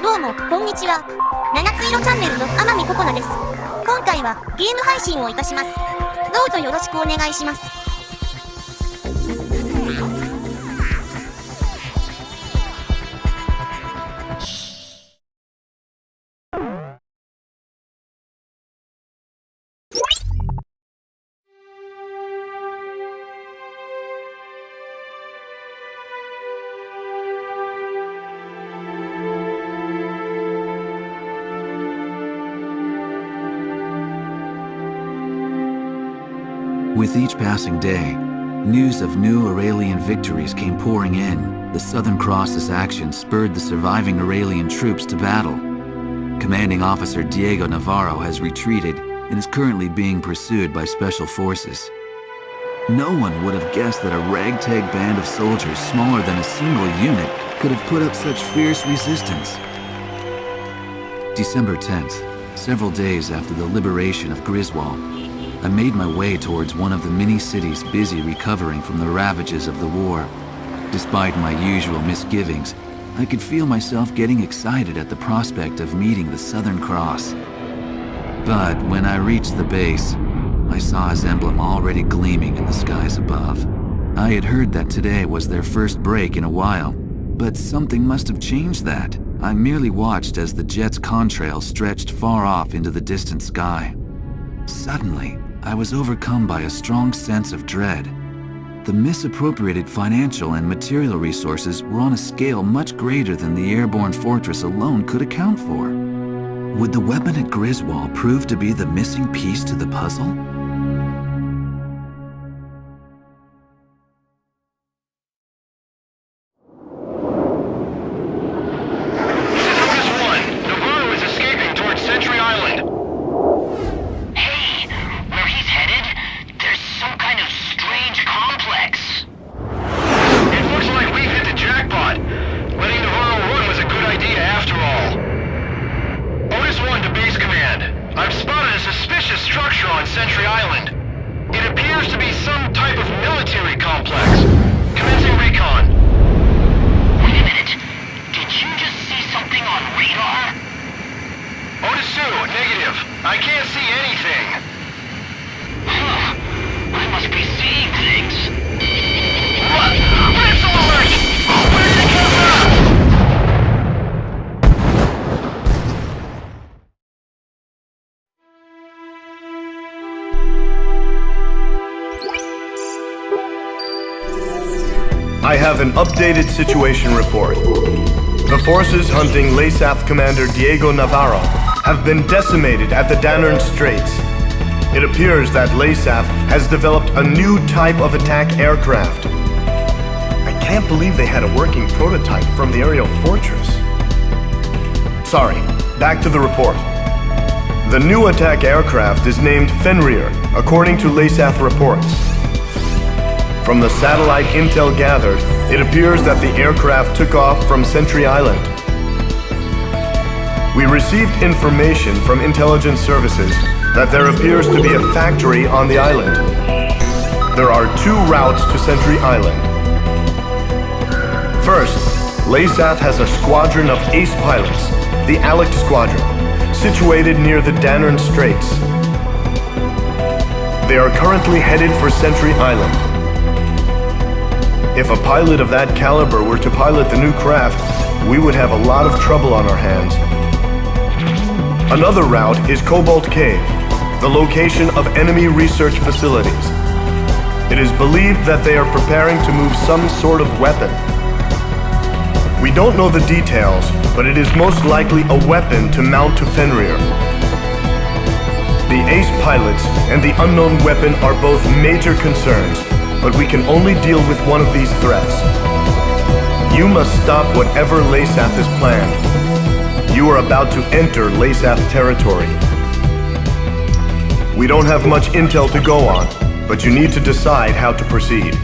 どうもこんにちは。七つ色チャンネルのあまみここなです。今回はゲーム配信をいたします。どうぞよろしくお願いします。With each passing day, news of new Aurelian victories came pouring in. The Southern Cross's action spurred the surviving Aurelian troops to battle. Commanding Officer Diego Navarro has retreated and is currently being pursued by special forces. No one would have guessed that a ragtag band of soldiers smaller than a single unit could have put up such fierce resistance. December 10th, several days after the liberation of Griswold, I made my way towards one of the many cities busy recovering from the ravages of the war. Despite my usual misgivings, I could feel myself getting excited at the prospect of meeting the Southern Cross. But when I reached the base, I saw his emblem already gleaming in the skies above. I had heard that today was their first break in a while, but something must have changed that. I merely watched as the jet's contrail stretched far off into the distant sky. Suddenly, I was overcome by a strong sense of dread. The misappropriated financial and material resources were on a scale much greater than the airborne fortress alone could account for. Would the weapon at Griswold prove to be the missing piece to the puzzle? I can't see anything. Huh. I must be seeing things. What? Missile alert! Where did it come from? I have an updated situation report. The forces hunting LASAF Commander Diego Navarro have been decimated at the Danern Straits. It appears that LASAF has developed a new type of attack aircraft. I can't believe they had a working prototype from the aerial fortress. Sorry, back to the report. The new attack aircraft is named Fenrir, according to LASAF reports. From the satellite intel gathered, it appears that the aircraft took off from Sentry Island. We received information from intelligence services that there appears to be a factory on the island. There are two routes to Sentry Island. First, LASAF has a squadron of ace pilots, the Alec Squadron, situated near the Danern Straits. They are currently headed for Sentry Island. If a pilot of that caliber were to pilot the new craft, we would have a lot of trouble on our hands. Another route is Cobalt Cave, the location of enemy research facilities. It is believed that they are preparing to move some sort of weapon. We don't know the details, but it is most likely a weapon to mount to Fenrir. The ace pilots and the unknown weapon are both major concerns, but we can only deal with one of these threats. You must stop whatever LASAF has planned. You are about to enter LASAF territory. We don't have much intel to go on, but you need to decide how to proceed.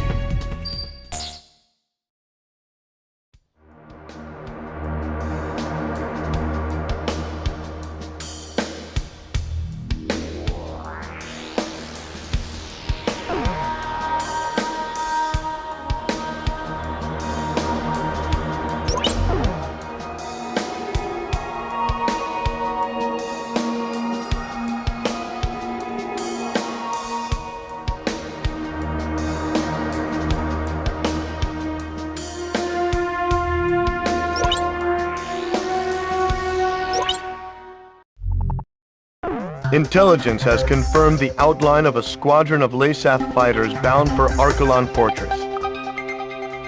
Intelligence has confirmed the outline of a squadron of LASAF fighters bound for Archelon Fortress.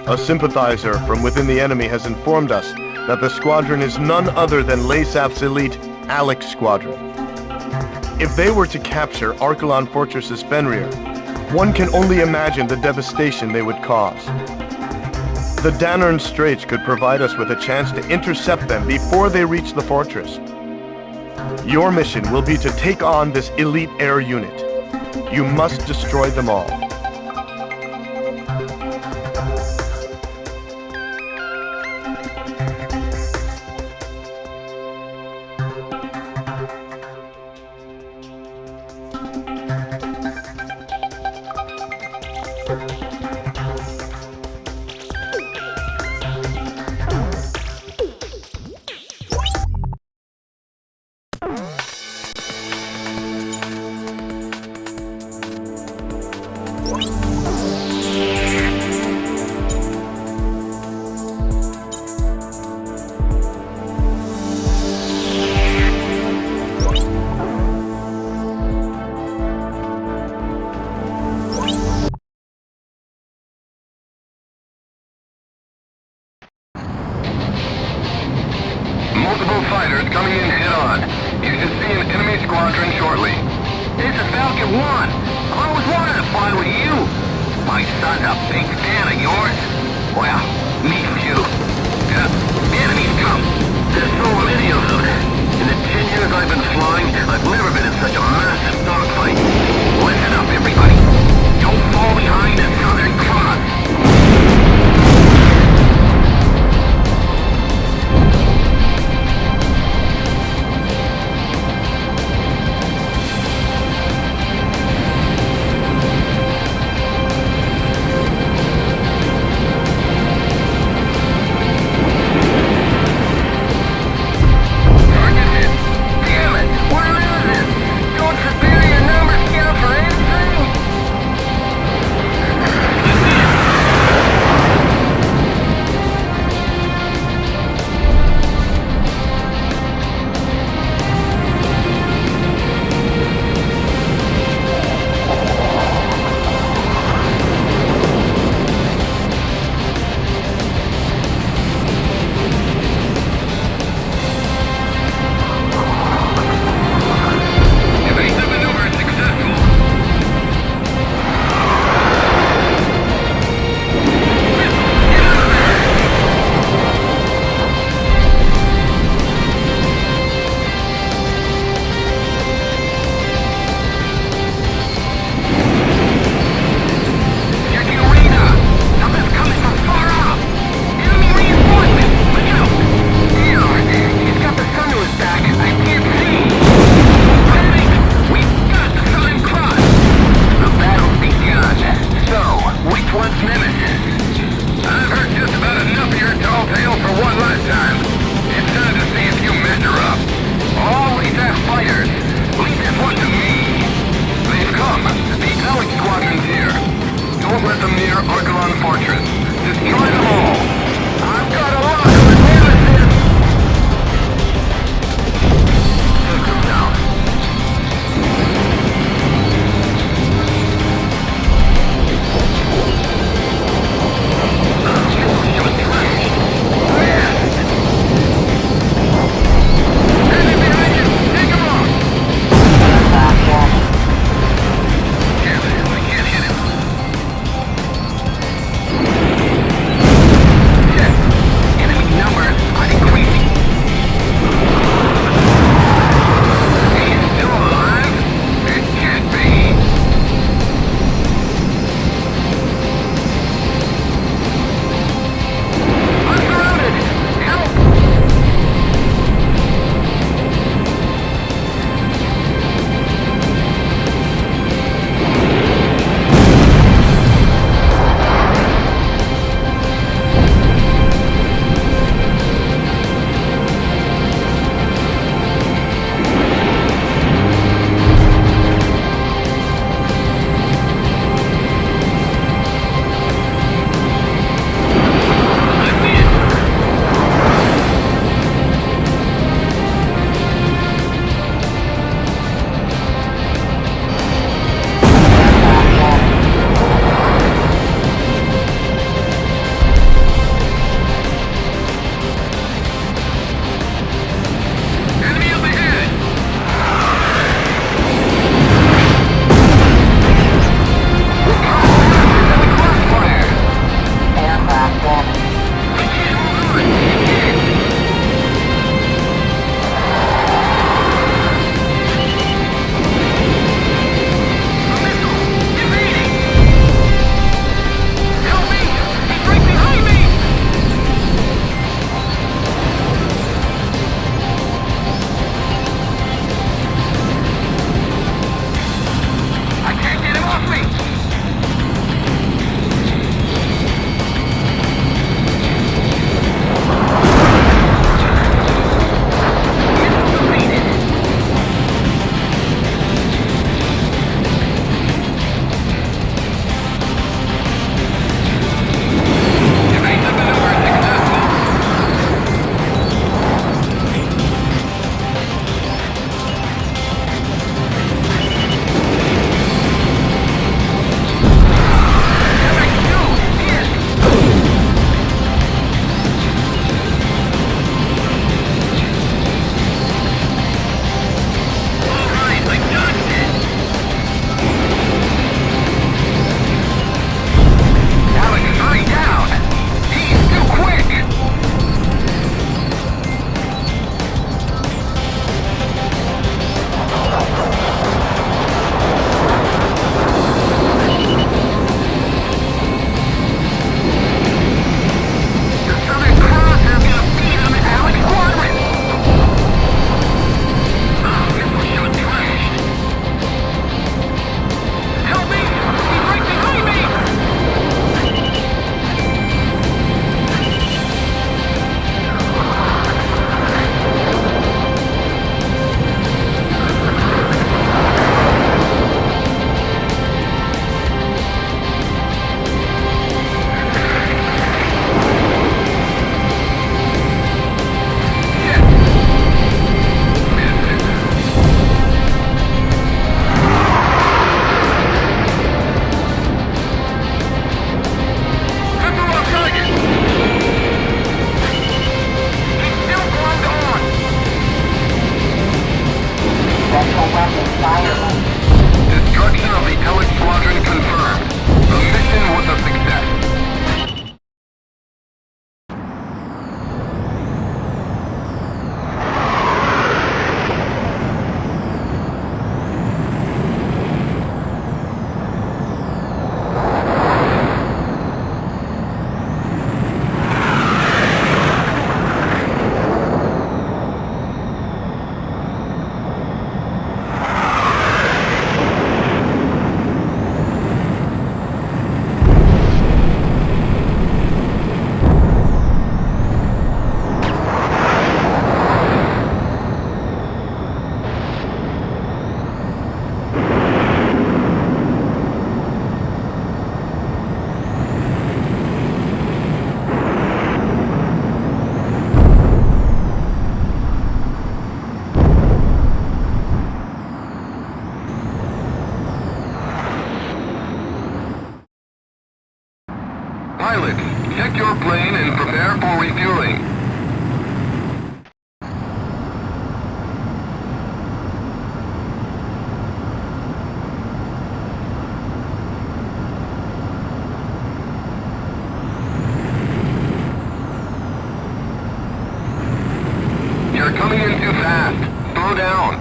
A sympathizer from within the enemy has informed us that the squadron is none other than LASAF's elite Alex Squadron. If they were to capture Archelon Fortress's Fenrir, one can only imagine the devastation they would cause. The Danern Straits could provide us with a chance to intercept them before they reach the fortress. Your mission will be to take on this elite air unit. You must destroy them all. Multiple fighters coming in head-on. You should see an enemy squadron shortly. This is Falcon 1. I always wanted to fly with you. My son's a big fan of yours. Well, me too. Enemies come. There's so many of them. In the 10 years I've been flying, I've never been in such a massive dogfight. Listen up, everybody. Don't fall behind the Southern Cross. Target hit. Damn it, we're losing. Destruction of the Elec Squadron confirmed. The mission was a success. Pilot, check your plane and prepare for refueling. You're coming in too fast. Slow down.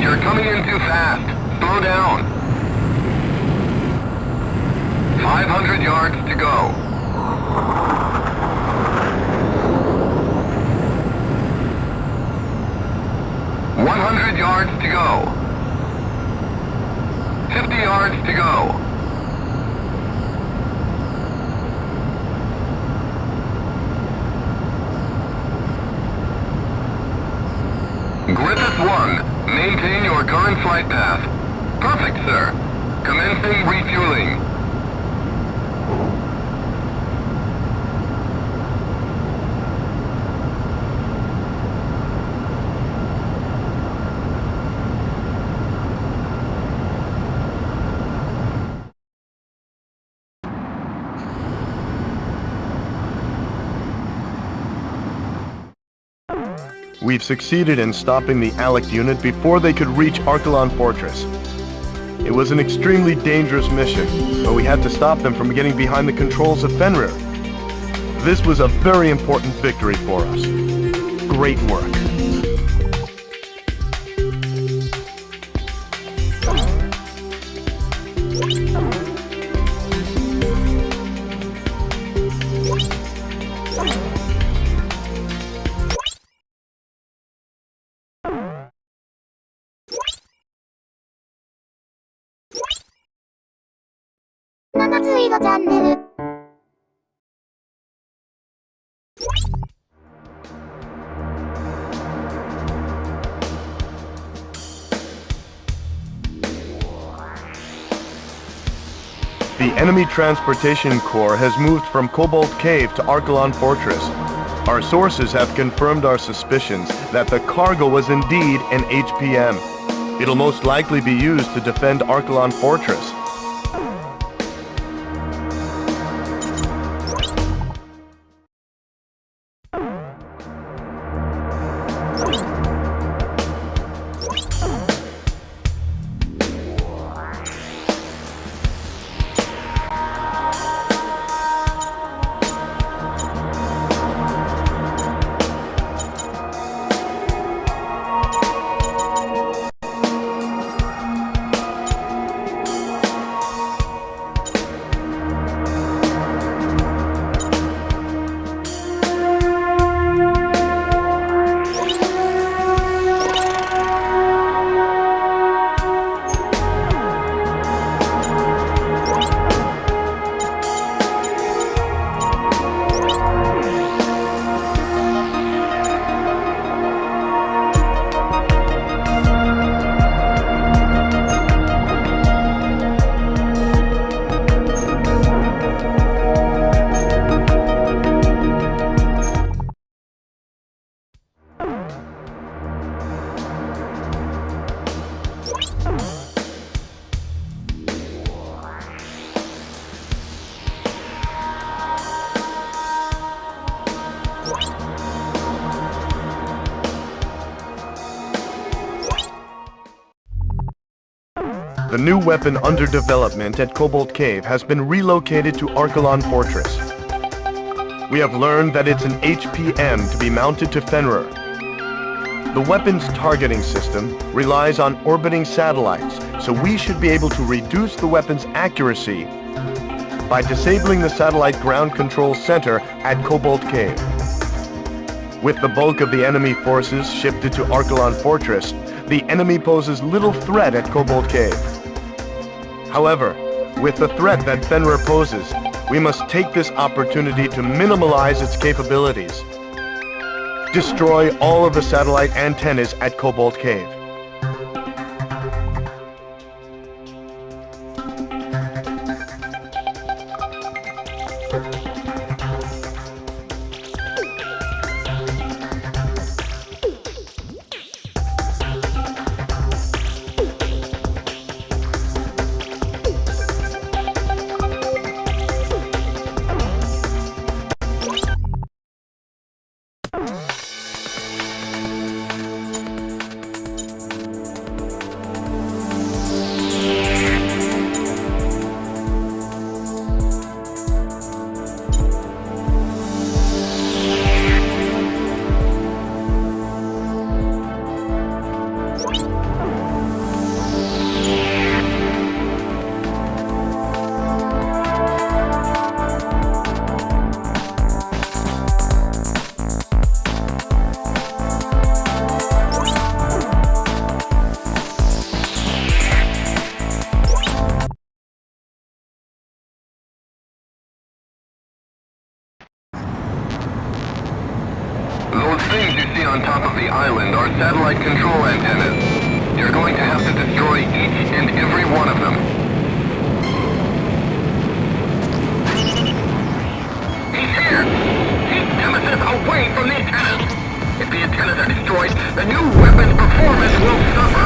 You're coming in too fast. Slow down. 500 yards to go. 100 yards to go. 50 yards to go. Griffith 1. Maintain your current flight path. Perfect, sir. Commencing refueling. We've succeeded in stopping the Alec unit before they could reach Archelon Fortress. It was an extremely dangerous mission, but we had to stop them from getting behind the controls of Fenrir. This was a very important victory for us. Great work. naついろチャンネル。The enemy transportation corps has moved from Cobalt Cave to Archelon Fortress. Our sources have confirmed our suspicions that the cargo was indeed an HPM. It'll most likely be used to defend Archelon Fortress. The new weapon under development at Cobalt Cave has been relocated to Archelon Fortress. We have learned that it's an HPM to be mounted to Fenrir. The weapon's targeting system relies on orbiting satellites, so we should be able to reduce the weapon's accuracy by disabling the satellite ground control center at Cobalt Cave. With the bulk of the enemy forces shifted to Archelon Fortress, the enemy poses little threat at Cobalt Cave. However, with the threat that Fenrir poses, we must take this opportunity to minimize its capabilities. Destroy all of the satellite antennas at Cobalt Cave. Those things you see on top of the island are satellite control antennas. You're going to have to destroy each and every one of them. He's here! Keep Nemesis away from the antennas! If the antennas are destroyed, the new weapon's performance will suffer.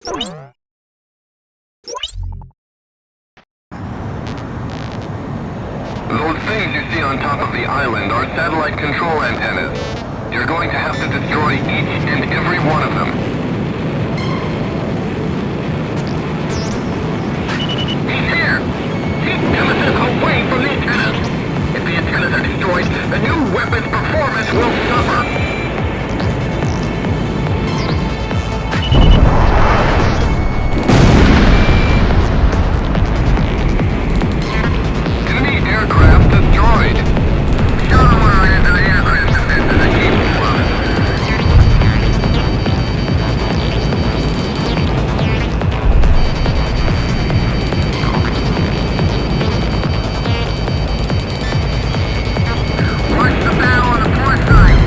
Those things you see on top of the island are satellite control antennas. You're going to have to destroy each and every one of them. He's here! Keep Nemesis away from the antennas! If the antennas are destroyed, the new weapon's performance will suffer! Enemy aircraft destroyed! Show them where into the aircraft defenses and keep them moving. Watch the battle on the port side!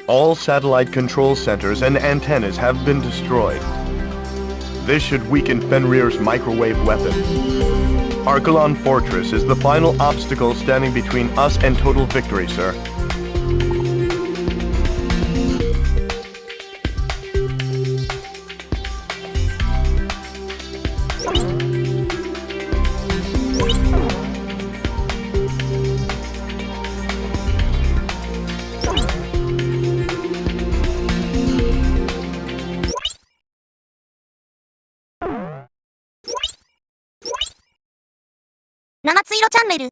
All satellite control centers and antennas have been destroyed. This should weaken Fenrir's microwave weapon. Archelon Fortress is the final obstacle standing between us and total victory, sir.七つ色チャンネル。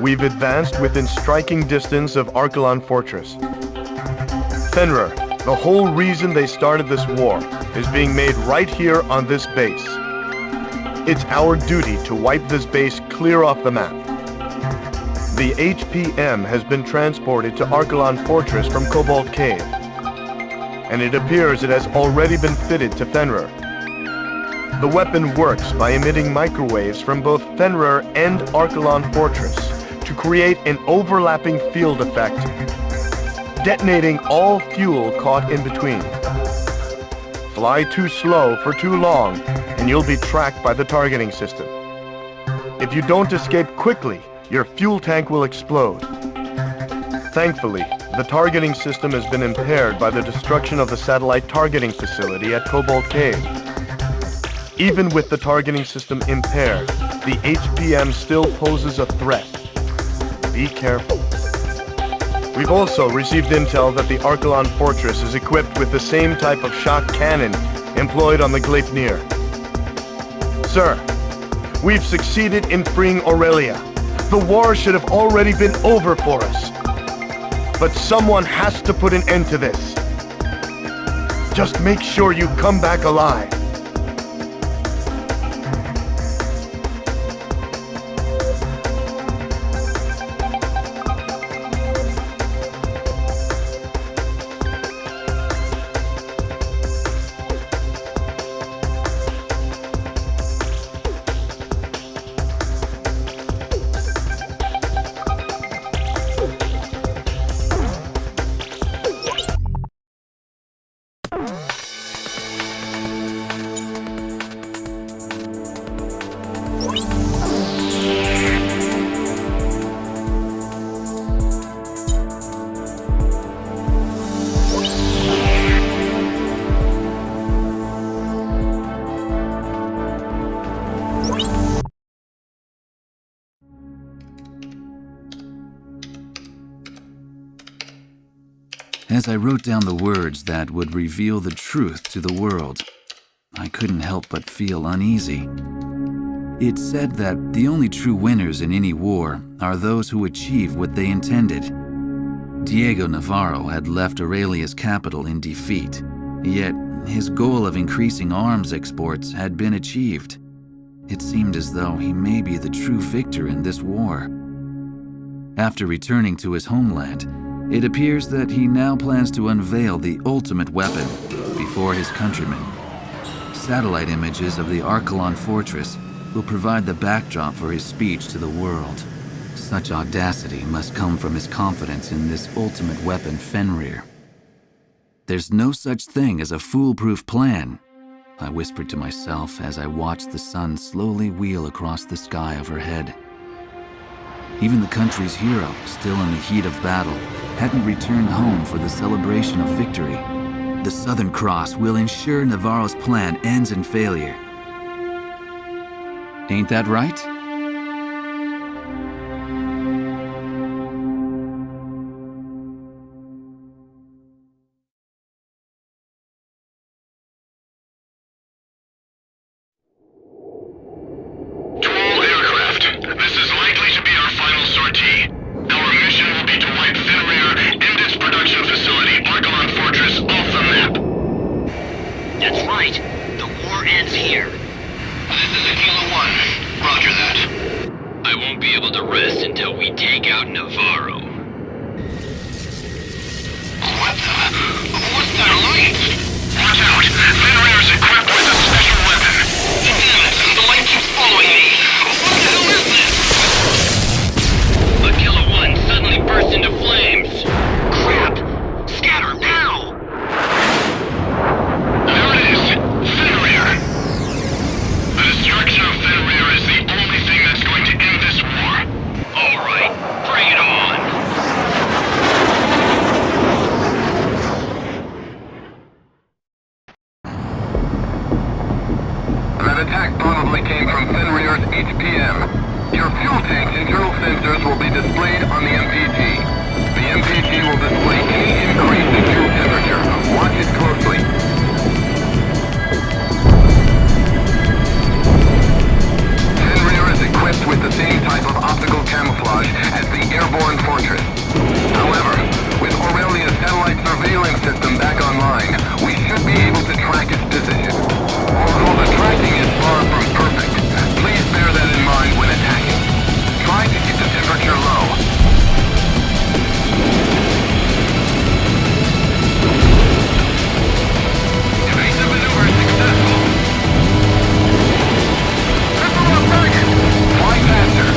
We've advanced within striking distance of Archelon Fortress. Fenrir, the whole reason they started this war is being made right here on this base. It's our duty to wipe this base clear off the map. The HPM has been transported to Archelon Fortress from Cobalt Cave, and it appears it has already been fitted to Fenrir. The weapon works by emitting microwaves from both Fenrir and Archelon Fortress to create an overlapping field effect, detonating all fuel caught in between. Fly too slow for too long, and you'll be tracked by the targeting system. If you don't escape quickly, your fuel tank will explode. Thankfully, the targeting system has been impaired by the destruction of the satellite targeting facility at Cobalt Cave. Even with the targeting system impaired, the HPM still poses a threat. Be careful. We've also received intel that the Archelon Fortress is equipped with the same type of shock cannon employed on the Gleipnir. Sir, we've succeeded in freeing Aurelia. The war should have already been over for us. But someone has to put an end to this. Just make sure you come back alive. As I wrote down the words that would reveal the truth to the world, I couldn't help but feel uneasy. It said that the only true winners in any war are those who achieve what they intended. Diego Navarro had left Aurelia's capital in defeat, yet his goal of increasing arms exports had been achieved. It seemed as though he may be the true victor in this war. After returning to his homeland, it appears that he now plans to unveil the ultimate weapon before his countrymen. Satellite images of the Archelon Fortress will provide the backdrop for his speech to the world. Such audacity must come from his confidence in this ultimate weapon, Fenrir. There's no such thing as a foolproof plan, I whispered to myself as I watched the sun slowly wheel across the sky overhead. Even the country's hero, still in the heat of battle, hadn't returned home for the celebration of victory. The Southern Cross will ensure Navarro's plan ends in failure. Ain't that right? Fly faster!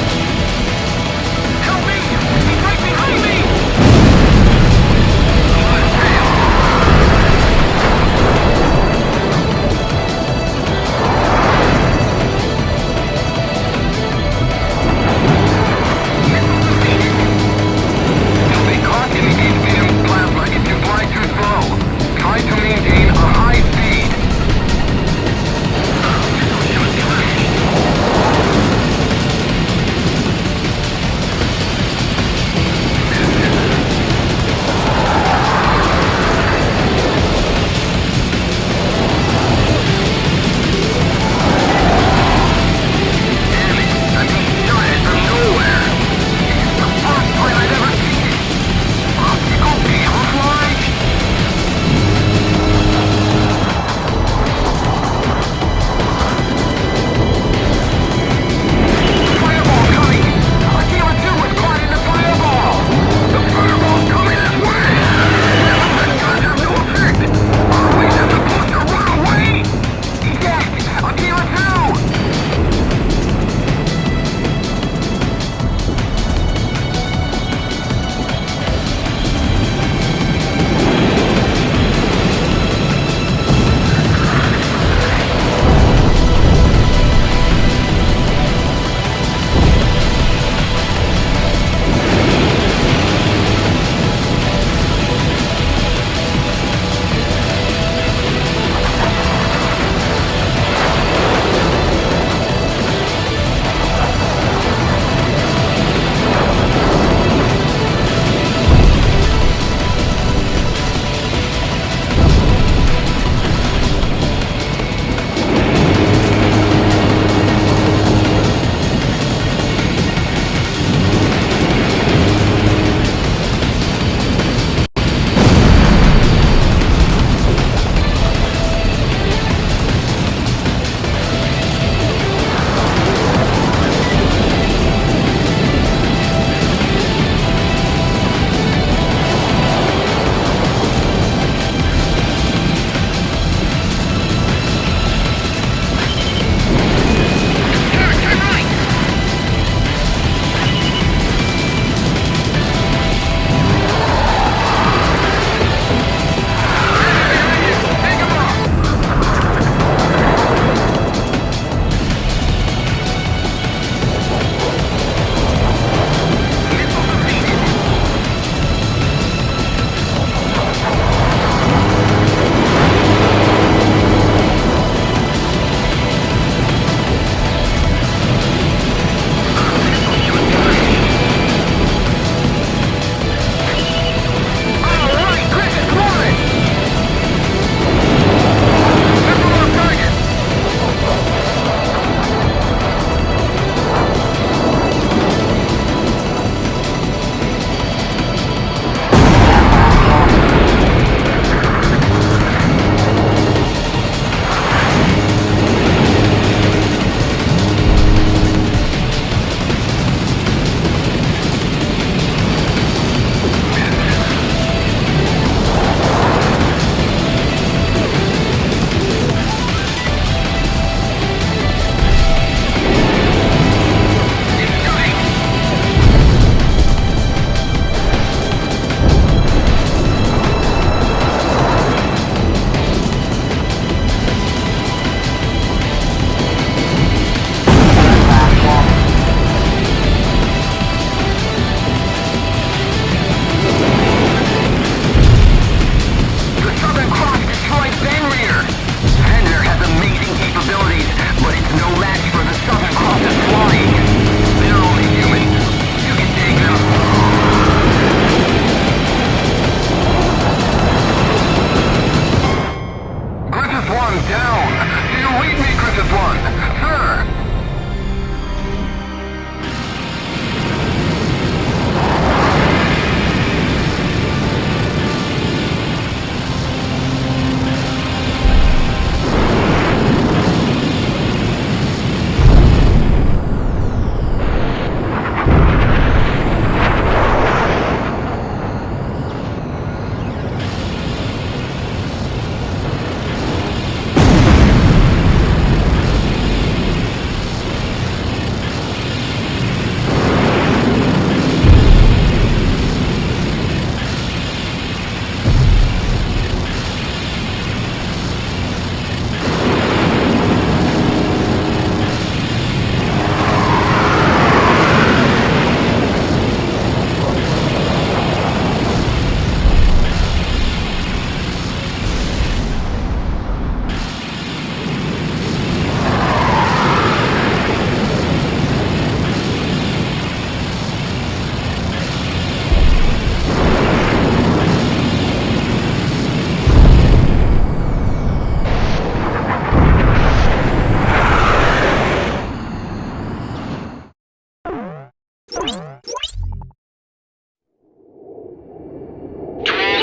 To all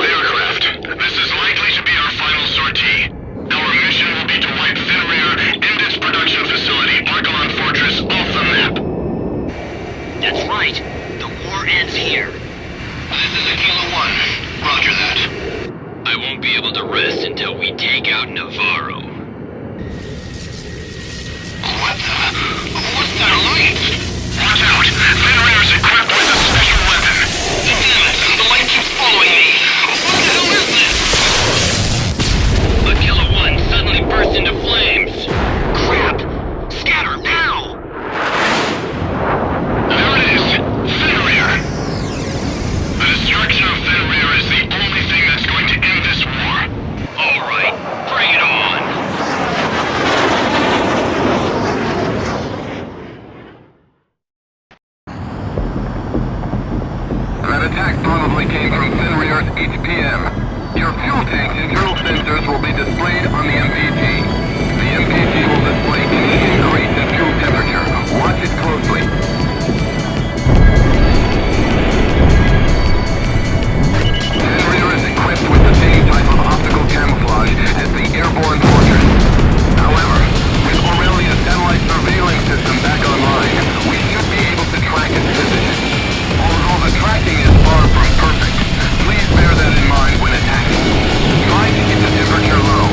aircraft, this is likely to be our final sortie. Our mission will be to wipe Fenrir and its production facility, Argonne Fortress, off the map. That's right. The war ends here. This is Aquila 1. Roger that. I won't be able to rest until we take out Navarro. What's that light? Watch out! Fenrir is equipped with a special weapon. Damn it! The light keeps following me. What the hell is this? Aquila 1 suddenly burst into flames. Crap! Scatter now! There it is! Fenrir! The destruction of Fenrir is the only thing that's going to end this war. All right, bring it on. That attack probably came from Fenrir's HPM. Your fuel tank's internal sensors will be displayed on the MPG. The MPG will display any increase in fuel temperature. Watch it closely. Fenrir is equipped with the same type of optical camouflage as the airborne fortress. However, with Aurelia's satellite surveillance system back online, we should be able to track its position. Although the tracking is far from perfect, please bear that in mind when attacking. Try to keep the temperature low.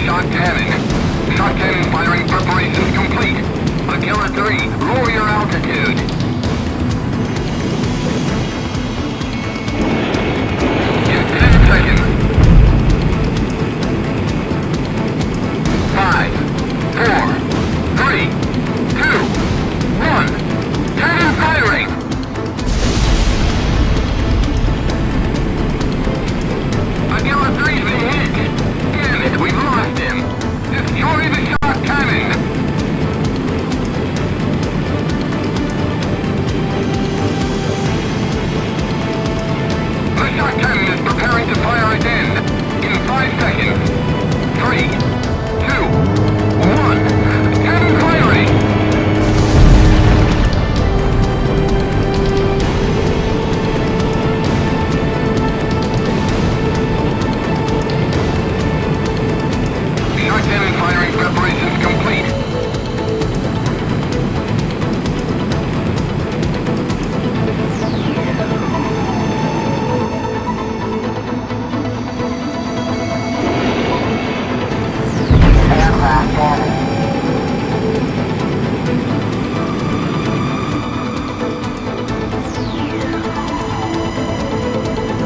shock cannon. Shock cannon firing preparations complete. Aquila 3, lower your altitude. In 10 seconds. 5, 4, 3, 2, 1. Cannon firing! Aquila 3's been hit! Damn it, we've lost him! Destroy the shock cannon! The shock cannon is preparing to fire again! In 5 seconds! 3, 2, 1. Cannon firing! Shock cannon firing preparations complete.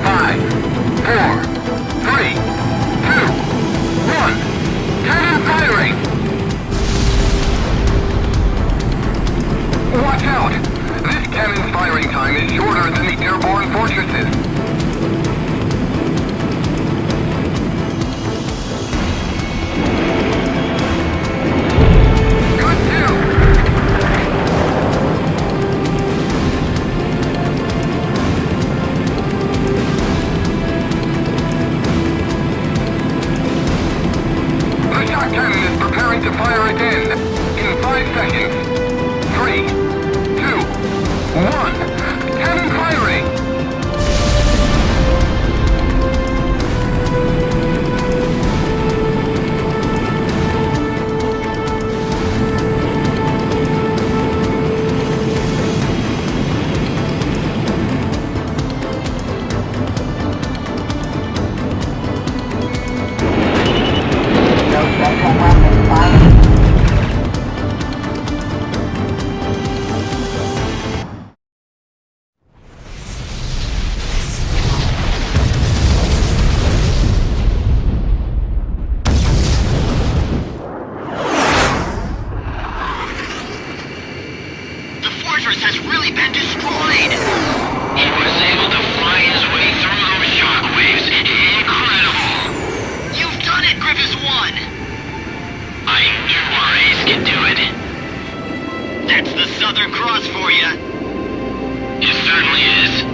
Five, four, three, two, one. Cannon firing! Watch out! This cannon's firing time is shorter than the airborne fortresses. Good kill! The shock cannon is preparing to fire again. In 5 seconds. 3, 2, 1. Cannon firing! The fortress has really been destroyed! He was able to fly his way through those shockwaves. Incredible! You've done it, Grievous 1! I knew our ace could do it. That's the Southern Cross for you. It certainly is.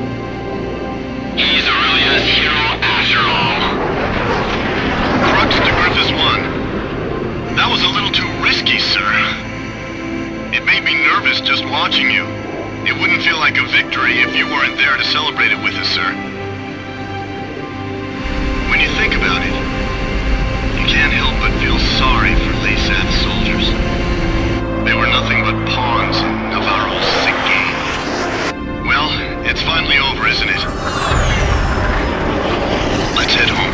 He's Aurelia's hero after all. Crux to Grievous 1. That was a little too risky, sir. It made me nervous just watching you. It wouldn't feel like a victory if you weren't there to celebrate it with us, sir. When you think about it, you can't help but feel sorry for Lasat's soldiers. They were nothing but pawns in Navarro's sick game. Well, it's finally over, isn't it? Let's head home.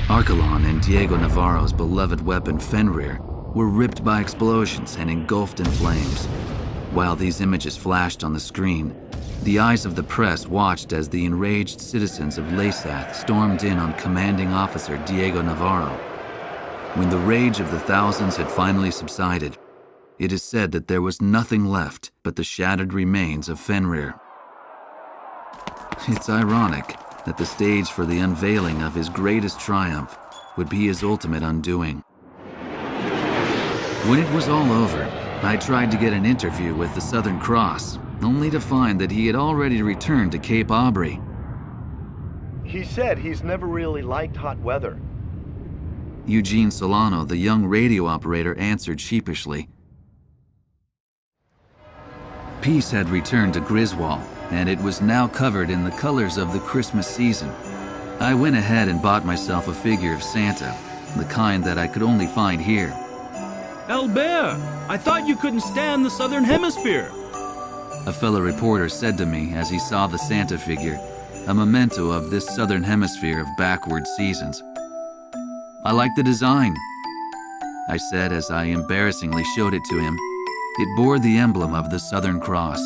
Archelon and Diego Navarro's beloved weapon Fenrir were ripped by explosions and engulfed in flames. While these images flashed on the screen, the eyes of the press watched as the enraged citizens of Lesath stormed in on commanding officer Diego Navarro. When the rage of the thousands had finally subsided, it is said that there was nothing left but the shattered remains of Fenrir. It's ironic that the stage for the unveiling of his greatest triumph would be his ultimate undoing. When it was all over, I tried to get an interview with the Southern Cross, only to find that he had already returned to Cape Aubrey. He said he's never really liked hot weather. Eugene Solano, the young radio operator, answered sheepishly. Peace had returned to Griswold, and it was now covered in the colors of the Christmas season. I went ahead and bought myself a figure of Santa, the kind that I could only find here. Albert, I thought you couldn't stand the Southern Hemisphere. A fellow reporter said to me as he saw the Santa figure, a memento of this Southern Hemisphere of backward seasons. I like the design, I said as I embarrassingly showed it to him. It bore the emblem of the Southern Cross.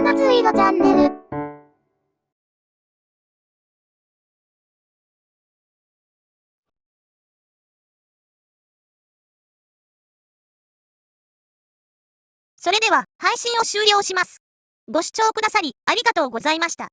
なついろチャンネル。それでは配信を終了します。ご視聴くださりありがとうございました。